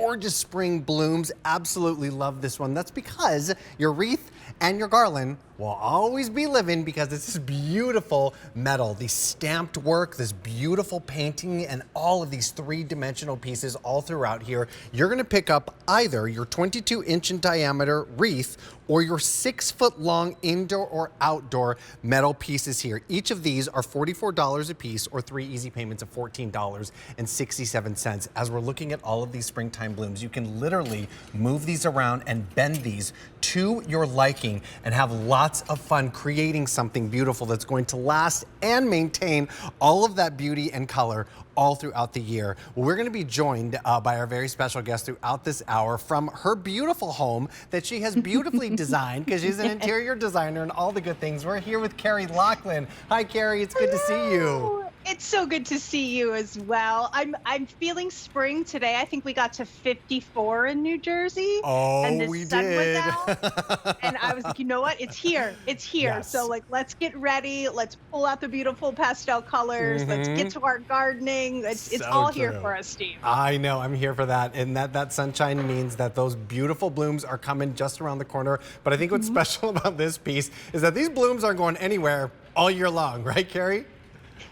gorgeous spring blooms. Absolutely love this one. That's because your wreath and your garland will always be living because it's this beautiful metal, the stamped work, this beautiful painting, and all of these three-dimensional pieces all throughout here. You're gonna pick up either your 22-inch in diameter wreath or your 6-foot-long indoor or outdoor metal pieces here. Each of these are $44 a piece or 3 easy payments of $14.67. As we're looking at all of these springtime blooms, you can literally move these around and bend these to your liking and have lots of fun creating something beautiful that's going to last and maintain all of that beauty and color all throughout the year. Well, we're going to be joined by our very special guest throughout this hour from her beautiful home that she has beautifully designed because she's an interior designer and all the good things. We're here with Carrie Lachlan. Hi, Carrie. It's good to see you. It's so good to see you as well. I'm feeling spring today. I think we got to 54 in New Jersey. Oh, and the we sun did. Was out, and I was like, you know what? It's here. It's here. Yes. So like, let's get ready. Let's pull out the beautiful pastel colors. Let's get to our gardening. It's So all here true. for us, Steve. I know, I'm here for that. And that sunshine means that those beautiful blooms are coming just around the corner. But I think what's special about this piece is that these blooms aren't going anywhere all year long, right, Carrie?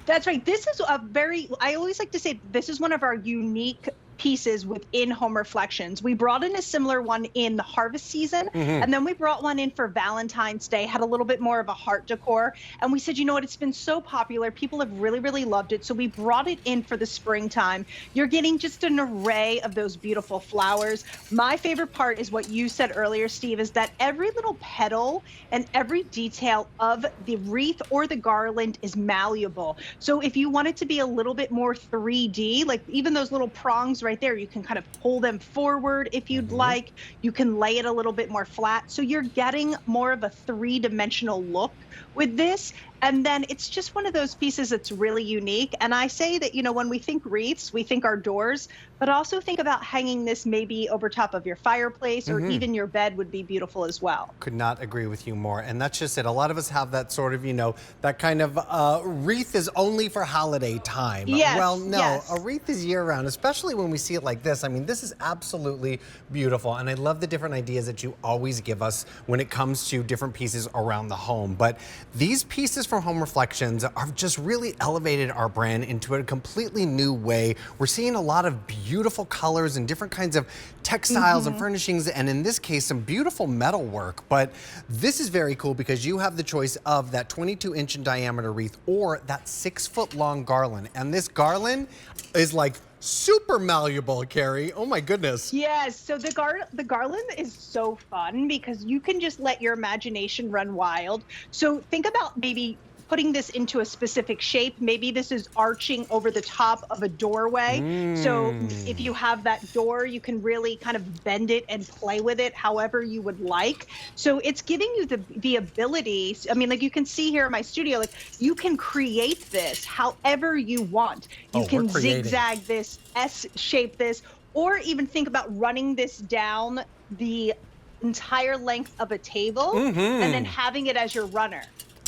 That's right. This is I always like to say this is one of our unique pieces within Home Reflections. We brought in a similar one in the harvest season, and then we brought one in for Valentine's Day, had a little bit more of a heart decor. And we said, you know what, it's been so popular. People have really, really loved it. So we brought it in for the springtime. You're getting just an array of those beautiful flowers. My favorite part is what you said earlier, Steve, is that every little petal and every detail of the wreath or the garland is malleable. So if you want it to be a little bit more 3D, like even those little prongs right there, you can kind of pull them forward if you'd like. You can lay it a little bit more flat. So you're getting more of a 3-dimensional look with this. And then it's just one of those pieces that's really unique. And I say that, you know, when we think wreaths, we think our doors, but also think about hanging this maybe over top of your fireplace or even your bed would be beautiful as well. Could not agree with you more. And that's just it. A lot of us have that sort of, you know, that kind of wreath is only for holiday time. Yes, Well, no, yes. a wreath is year round, especially when we see it like this. I mean, this is absolutely beautiful. And I love the different ideas that you always give us when it comes to different pieces around the home. But these pieces from Home Reflections have just really elevated our brand into a completely new way. We're seeing a lot of beautiful colors and different kinds of textiles and furnishings, and in this case, some beautiful metal work. But this is very cool because you have the choice of that 22-inch in diameter wreath or that 6-foot-long garland. And this garland is like super malleable, Carrie. Oh my goodness. Yes, so the garland is so fun because you can just let your imagination run wild. So think about maybe putting this into a specific shape. Maybe this is arching over the top of a doorway. So if you have that door, you can really kind of bend it and play with it however you would like. So it's giving you the ability, I mean, like you can see here in my studio, like you can create this however you want. You can zigzag this, S-shape this, or even think about running this down the entire length of a table and then having it as your runner.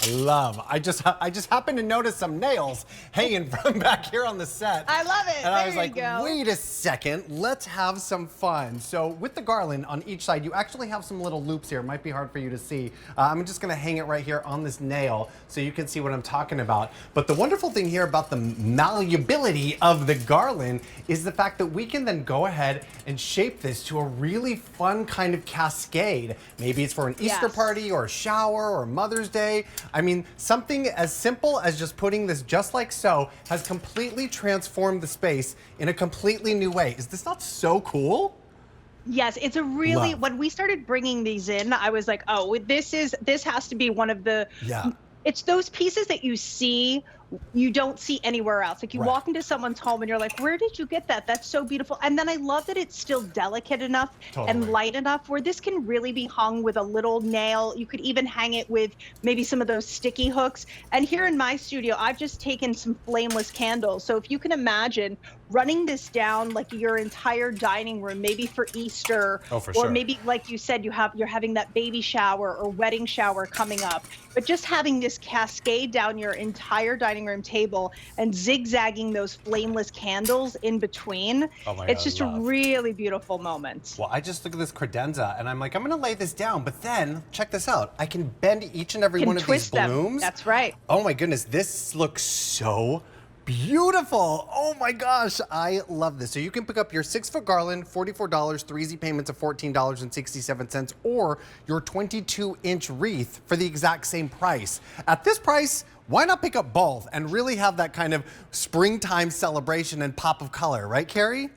I love. I just happened to notice some nails hanging from back here on the set. I love it. And I was There like, you go. wait a second, let's have some fun. So with the garland on each side, you actually have some little loops here. It might be hard for you to see. I'm just gonna hang it right here on this nail so you can see what I'm talking about. But the wonderful thing here about the malleability of the garland is the fact that we can then go ahead and shape this to a really fun kind of cascade. Maybe it's for an Easter party or a shower or Mother's Day. I mean, something as simple as just putting this just like so has completely transformed the space in a completely new way. Is this not so cool? Yes, it's a really, when we started bringing these in, I was like, oh, this has to be one of the, it's those pieces that you don't see anywhere else. Like you walk into someone's home and you're like, where did you get that? That's so beautiful. And then I love that it's still delicate enough and light enough where this can really be hung with a little nail. You could even hang it with maybe some of those sticky hooks. And here in my studio, I've just taken some flameless candles. So if you can imagine running this down like your entire dining room, maybe for Easter, or maybe like you said, you're having that baby shower or wedding shower coming up, but just having this cascade down your entire dining dining room table and zigzagging those flameless candles in between. Oh my It's God, just a love. really beautiful moment. Well, I just look at this credenza and I'm like, I'm gonna lay this down, but then check this out. I can bend each and every Can one of these twist them. blooms. That's right. Oh my goodness, this looks so beautiful. Oh my gosh, I love this. So you can pick up your 6-foot garland, $44, 3 easy payments of $14.67, or your 22-inch wreath for the exact same price. At this price, why not pick up both and really have that kind of springtime celebration and pop of color, right, Carrie?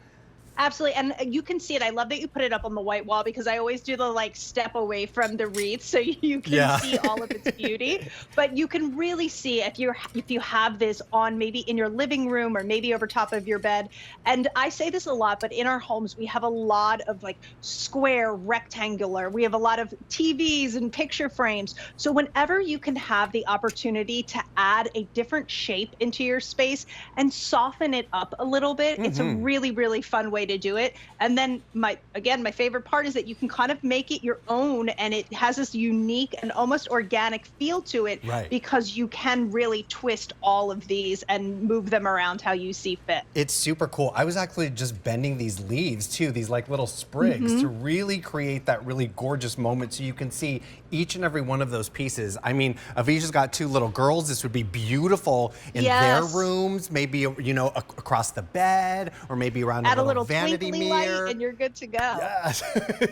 Absolutely. And you can see it. I love that you put it up on the white wall because I always do the like step away from the wreath so you can see all of its beauty. But you can really see if you have this on maybe in your living room or maybe over top of your bed. And I say this a lot, but in our homes we have a lot of like square, rectangular. We have a lot of TVs and picture frames. So whenever you can have the opportunity to add a different shape into your space and soften it up a little bit, it's a really, really fun way to do it. And then my favorite part is that you can kind of make it your own, and it has this unique and almost organic feel to it because you can really twist all of these and move them around how you see fit. It's super cool. I was actually just bending these leaves too, these like little sprigs to really create that really gorgeous moment so you can see each and every one of those pieces. I mean, Avisha's got 2 little girls. This would be beautiful in their rooms, maybe, you know, across the bed or maybe around a little vanity mirror. Light and you're good to go. Yes,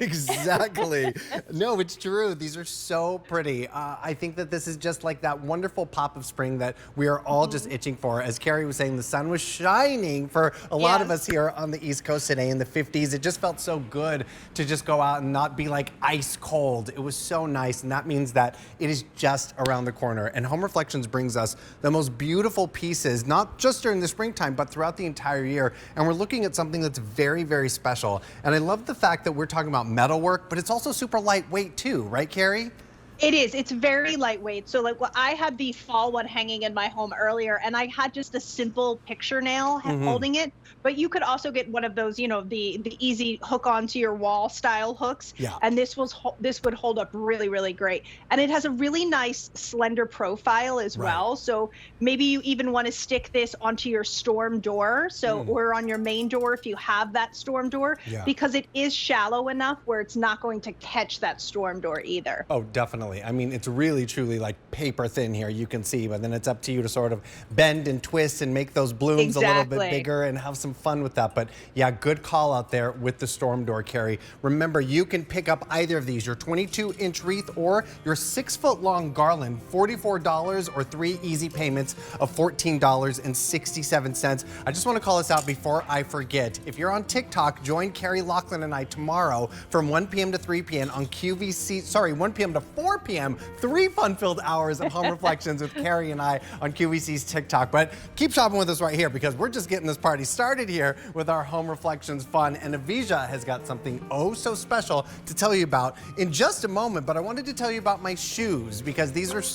exactly. No, it's true. These are so pretty. I think that this is just like that wonderful pop of spring that we are all just itching for. As Carrie was saying, the sun was shining for a lot of us here on the East Coast today in the 50s. It just felt so good to just go out and not be like ice cold. It was so nice, and that means that it is just around the corner. And Home Reflections brings us the most beautiful pieces, not just during the springtime, but throughout the entire year. And we're looking at something that's very, very special. And I love the fact that we're talking about metalwork, but it's also super lightweight too, right, Carrie? It is. It's very lightweight. So like, I had the fall one hanging in my home earlier, and I had just a simple picture nail holding it. But you could also get one of those, you know, the easy hook onto your wall style hooks. Yeah. And this would hold up really, really great. And it has a really nice slender profile as well. So maybe you even want to stick this onto your storm door, or on your main door if you have that storm door, because it is shallow enough where it's not going to catch that storm door either. Oh, definitely. I mean, it's really, truly like paper thin here, you can see, but then it's up to you to sort of bend and twist and make those blooms a little bit bigger and have some fun with that. But yeah, good call out there with the storm door, Carrie. Remember, you can pick up either of these, your 22-inch wreath or your 6-foot-long garland, $44 or 3 easy payments of $14.67. I just want to call this out before I forget. If you're on TikTok, join Carrie, Lachlan, and I tomorrow from 1 p.m. to 3 p.m. on QVC, 1 p.m. to 4 p.m., 3 fun-filled hours of Home Reflections with Carrie and I on QVC's TikTok. But keep shopping with us right here because we're just getting this party started here with our Home Reflections fun. And Avisha has got something oh so special to tell you about in just a moment. But I wanted to tell you about my shoes because these are so